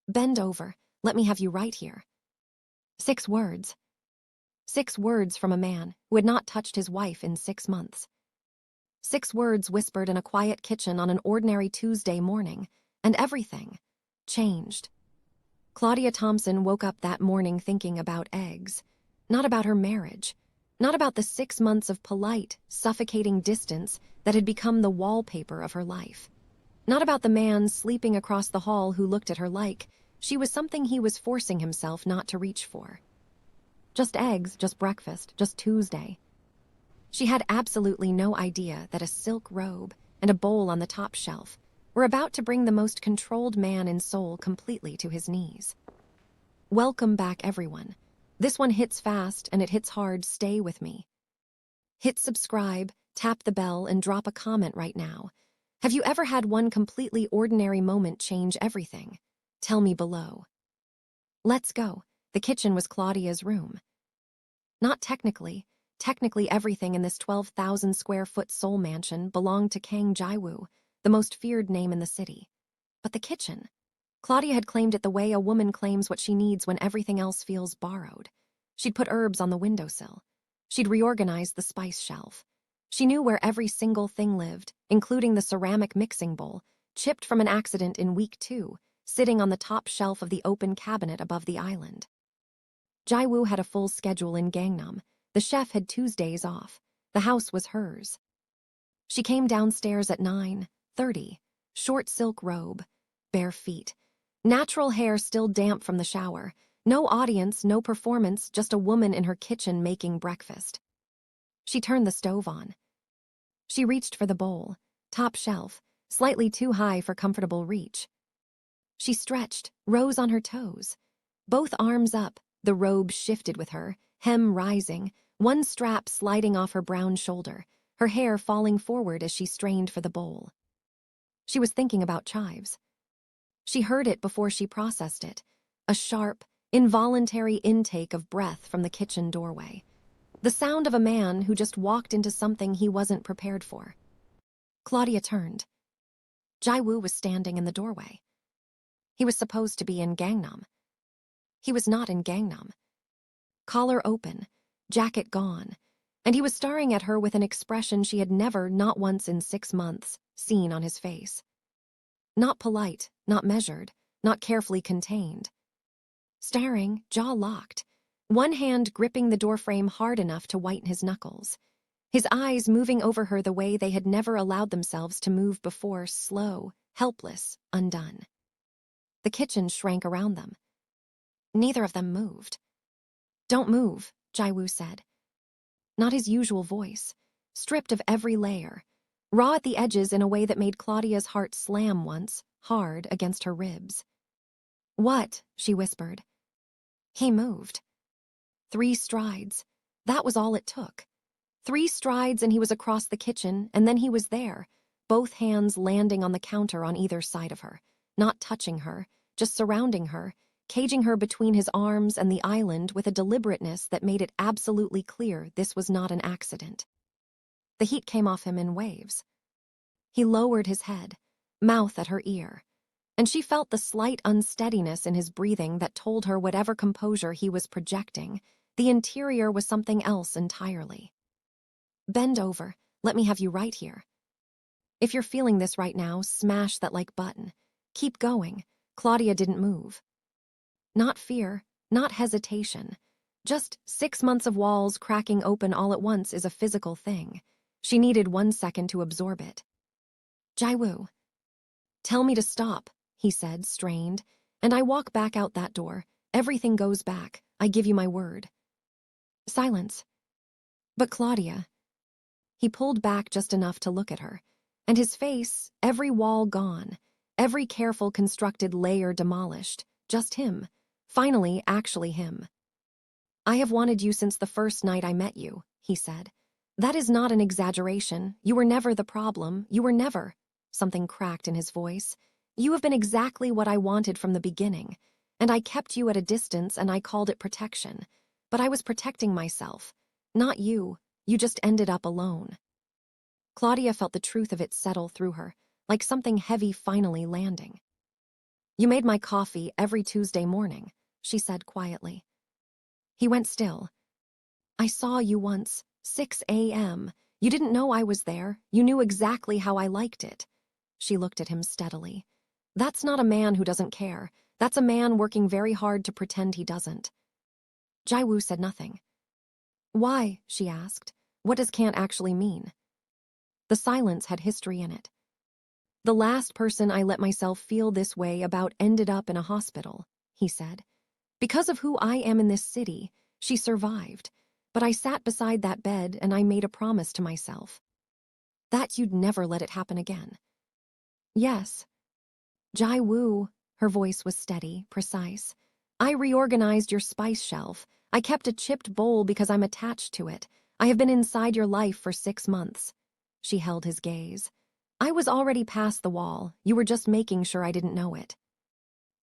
Bend over. Let me have you right here. 6 words. 6 words from a man who had not touched his wife in 6 months. 6 words whispered in a quiet kitchen on an ordinary Tuesday morning, and everything changed. Claudia Thomson woke up that morning thinking about eggs, not about her marriage, not about the 6 months of polite, suffocating distance that had become the wallpaper of her life, not about the man sleeping across the hall who looked at her like she was something he was forcing himself not to reach for. Just eggs, just breakfast, just Tuesday. She had absolutely no idea that a silk robe and a bowl on the top shelf were about to bring the most controlled man in Seoul completely to his knees. Welcome back, everyone. This one hits fast and it hits hard. Stay with me. Hit subscribe, tap the bell, and drop a comment right now. Have you ever had one completely ordinary moment change everything? Tell me below. Let's go. The kitchen was Claudia's room. Not technically. Technically, everything in this 12,000 square foot Seoul mansion belonged to Kang Ji-woo, the most feared name in the city. But the kitchen? Claudia had claimed it the way a woman claims what she needs when everything else feels borrowed. She'd put herbs on the windowsill. She'd reorganized the spice shelf. She knew where every single thing lived, including the ceramic mixing bowl, chipped from an accident in week 2, sitting on the top shelf of the open cabinet above the island. Ji-woo had a full schedule in Gangnam. The chef had Tuesdays off. The house was hers. She came downstairs at 9:30, short silk robe, bare feet, natural hair still damp from the shower, no audience, no performance, just a woman in her kitchen making breakfast. She turned the stove on. She reached for the bowl, top shelf, slightly too high for comfortable reach. She stretched, rose on her toes. Both arms up, the robe shifted with her, hem rising, one strap sliding off her brown shoulder, her hair falling forward as she strained for the bowl. She was thinking about chives. She heard it before she processed it, a sharp, involuntary intake of breath from the kitchen doorway. The sound of a man who just walked into something he wasn't prepared for. Claudia turned. Ji-woo was standing in the doorway. He was supposed to be in Gangnam. He was not in Gangnam. Collar open, jacket gone, and he was staring at her with an expression she had never, not once in 6 months, seen on his face. Not polite, not measured, not carefully contained. Staring, jaw locked, one hand gripping the doorframe hard enough to whiten his knuckles. His eyes moving over her the way they had never allowed themselves to move before, slow, helpless, undone. The kitchen shrank around them. Neither of them moved. "Don't move," Ji-woo said. Not his usual voice, stripped of every layer, raw at the edges in a way that made Claudia's heart slam once, hard against her ribs. "What?" she whispered. He moved. 3 strides. That was all it took. 3 strides and he was across the kitchen, and then he was there, both hands landing on the counter on either side of her, not touching her, just surrounding her, caging her between his arms and the island with a deliberateness that made it absolutely clear this was not an accident. The heat came off him in waves. He lowered his head, mouth at her ear, and she felt the slight unsteadiness in his breathing that told her whatever composure he was projecting, the interior was something else entirely. "Bend over. Let me have you right here. If you're feeling this right now, smash that like button. Keep going." Claudia didn't move. Not fear, not hesitation. Just 6 months of walls cracking open all at once is a physical thing. She needed 1 second to absorb it. "Ji-woo." "Tell me to stop," he said, strained, "and I walk back out that door. Everything goes back. I give you my word." Silence. "But Claudia." He pulled back just enough to look at her, and his face, every wall gone, every careful constructed layer demolished, just him. Finally, actually him. "I have wanted you since the first night I met you," he said. "That is not an exaggeration. You were never the problem. You were never." Something cracked in his voice. "You have been exactly what I wanted from the beginning, and I kept you at a distance and I called it protection. But I was protecting myself. Not you. You just ended up alone." Claudia felt the truth of it settle through her, like something heavy finally landing. You made my coffee every Tuesday morning, she said quietly. He went still. I saw you once, 6 a.m. You didn't know I was there. You knew exactly how I liked it. She looked at him steadily. That's not a man who doesn't care. That's a man working very hard to pretend he doesn't. Ji-woo said nothing. Why? She asked. What does can't actually mean? The silence had history in it. The last person I let myself feel this way about ended up in a hospital, he said. Because of who I am in this city, she survived. But I sat beside that bed and I made a promise to myself. That you'd never let it happen again. Yes. Ji-woo, her voice was steady, precise. I reorganized your spice shelf. I kept a chipped bowl because I'm attached to it. I have been inside your life for 6 months. She held his gaze. I was already past the wall. You were just making sure I didn't know it.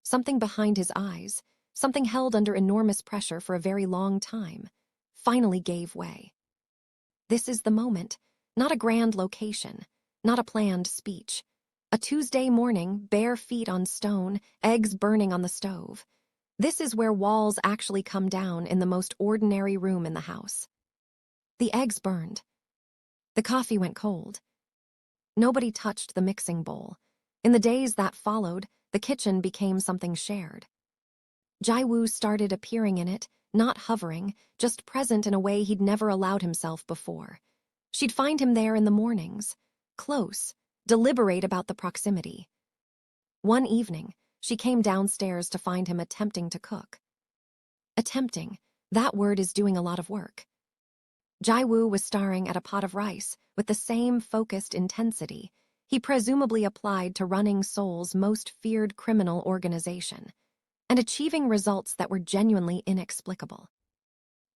Something behind his eyes, something held under enormous pressure for a very long time, finally gave way. This is the moment, not a grand location, not a planned speech. A Tuesday morning, bare feet on stone, eggs burning on the stove. This is where walls actually come down in the most ordinary room in the house. The eggs burned. The coffee went cold. Nobody touched the mixing bowl. In the days that followed, the kitchen became something shared. Ji-woo started appearing in it, not hovering, just present in a way he'd never allowed himself before. She'd find him there in the mornings, close, deliberate about the proximity. One evening, she came downstairs to find him attempting to cook. Attempting, that word is doing a lot of work. Ji-woo was staring at a pot of rice with the same focused intensity he presumably applied to running Seoul's most feared criminal organization, and achieving results that were genuinely inexplicable.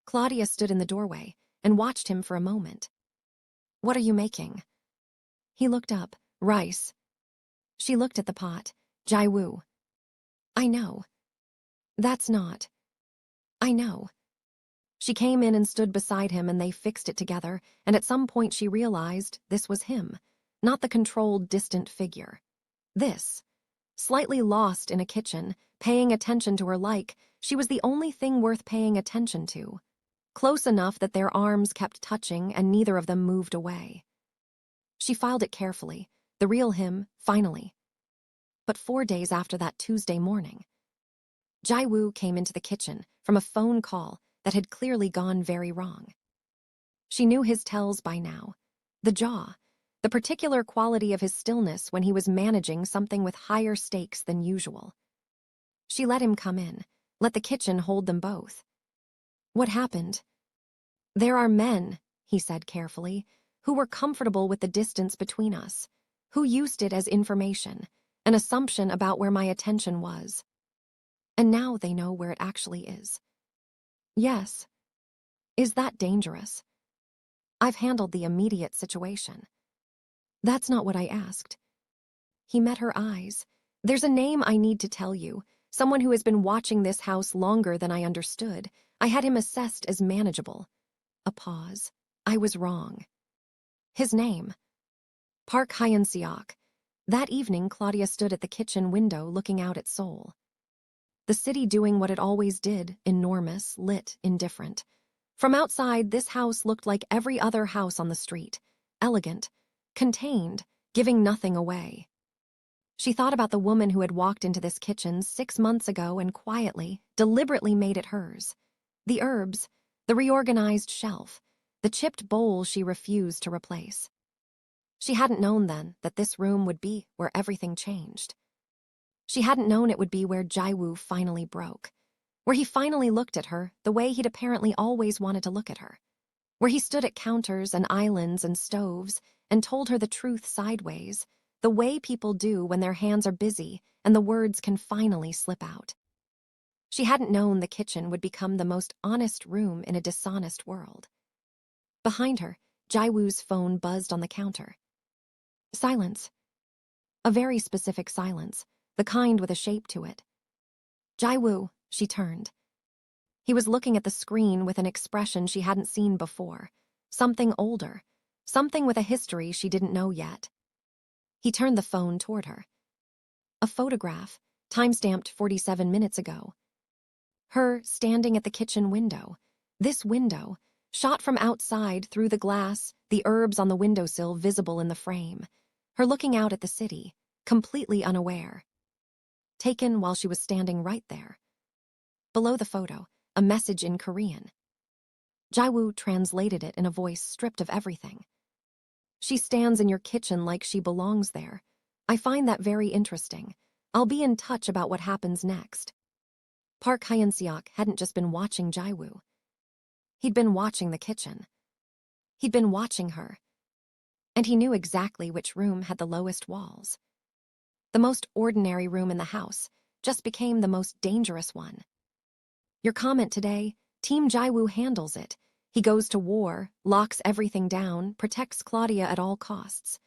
Claudia stood in the doorway and watched him for a moment. What are you making? He looked up. Rice. She looked at the pot. Ji-woo. I know. That's not. I know. She came in and stood beside him and they fixed it together, and at some point she realized this was him, not the controlled, distant figure. This, slightly lost in a kitchen, paying attention to her like she was the only thing worth paying attention to, close enough that their arms kept touching and neither of them moved away. She filed it carefully, the real him, finally. But 4 days after that Tuesday morning, Ji-woo came into the kitchen from a phone call that had clearly gone very wrong. She knew his tells by now. The jaw, the particular quality of his stillness when he was managing something with higher stakes than usual. She let him come in, let the kitchen hold them both. What happened? There are men, he said carefully, who were comfortable with the distance between us, who used it as information, an assumption about where my attention was. And now they know where it actually is. Yes. Is that dangerous? I've handled the immediate situation. That's not what I asked. He met her eyes. There's a name I need to tell you, someone who has been watching this house longer than I understood. I had him assessed as manageable. A pause. I was wrong. His name. Park Hyun-seok. That evening, Claudia stood at the kitchen window looking out at Seoul. The city doing what it always did, enormous, lit, indifferent. From outside, this house looked like every other house on the street, elegant, contained, giving nothing away. She thought about the woman who had walked into this kitchen 6 months ago and quietly, deliberately made it hers. The herbs, the reorganized shelf, the chipped bowl she refused to replace. She hadn't known then that this room would be where everything changed. She hadn't known it would be where Ji-woo finally broke, where he finally looked at her the way he'd apparently always wanted to look at her, where he stood at counters and islands and stoves and told her the truth sideways, the way people do when their hands are busy and the words can finally slip out. She hadn't known the kitchen would become the most honest room in a dishonest world. Behind her, Ji-woo's phone buzzed on the counter. Silence. A very specific silence, the kind with a shape to it. Ji-woo, she turned. He was looking at the screen with an expression she hadn't seen before, something older, something with a history she didn't know yet. He turned the phone toward her. A photograph, Timestamped 47 minutes ago. Her standing at the kitchen window. This window, shot from outside through the glass, the herbs on the windowsill visible in the frame. Her looking out at the city, completely unaware. Taken while she was standing right there. Below the photo, a message in Korean. Ji-woo translated it in a voice stripped of everything. She stands in your kitchen like she belongs there. I find that very interesting. I'll be in touch about what happens next. Park Hyun-seok hadn't just been watching Ji-woo. He'd been watching the kitchen. He'd been watching her. And he knew exactly which room had the lowest walls. The most ordinary room in the house just became the most dangerous one. Your comment today, Team Ji-woo handles it. He goes to war, locks everything down, protects Claudia at all costs.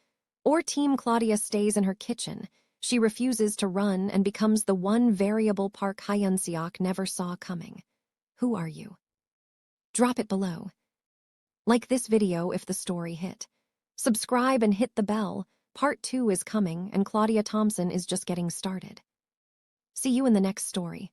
Or Team Claudia stays in her kitchen. She refuses to run and becomes the one variable Park Hyun-seok never saw coming. Who are you? Drop it below. Like this video if the story hit. Subscribe and hit the bell. Part 2 is coming and Claudia Thomson is just getting started. See you in the next story.